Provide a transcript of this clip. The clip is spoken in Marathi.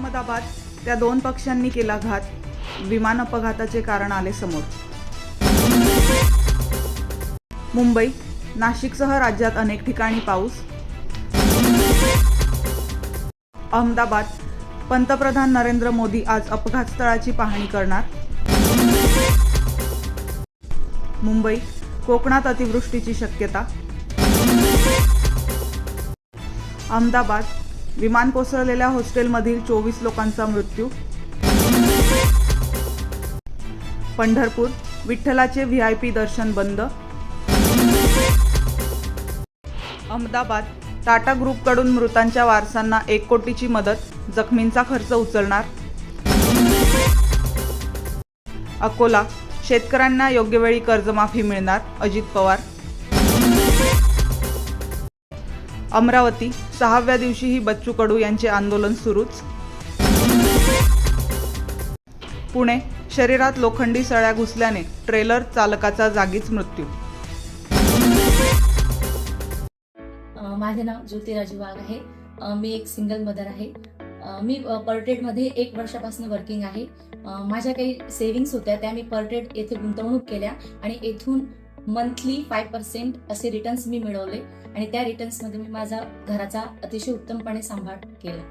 अहमदाबाद त्या 2 पक्ष्यांनी केला घात, विमान अपघाताचे कारण आले समोर. मुंबई, नाशिकसह राज्यात अनेक ठिकाणी पाऊस. अहमदाबाद, पंतप्रधान नरेंद्र मोदी आज अपघातस्थळाची पाहणी करणार. मुंबई, कोकणात अतिवृष्टीची शक्यता. अहमदाबाद, विमान कोसळलेल्या हॉस्टेलमधील 24 लोकांचा मृत्यू. पंढरपूर, विठ्ठलाचे व्हीआयपी दर्शन बंद. अहमदाबाद, टाटा ग्रुपकडून मृतांच्या वारसांना 1 कोटीची मदत, जखमींचा खर्च उचलणार. अकोला, शेतकऱ्यांना योग्य वेळी कर्जमाफी मिळणार, अजित पवार. अमरावती, 6व्या दिवशीही बच्चू कडू यांचे आंदोलन सुरूच. पुणे, शरीरात लोखंडी सळ्या घुसल्याने ट्रेलर चालकाचा जागीच मृत्यू. माझे नाव ज्योती राजू वाघ आहे. मी एक सिंगल मदर आहे. मी पर्टेडमध्ये 1 वर्षापासून वर्किंग आहे. माझ्या काही सेव्हिंग्स होत्या, त्या मी पर्टेड येथे गुंतवणूक केल्या आणि येथून मंथली 5% असे रिटर्न्स मी मिळवले आणि त्या रिटर्न्समध्ये मी माझा घराचा अतिशय उत्तमपणे सांभाळ केला.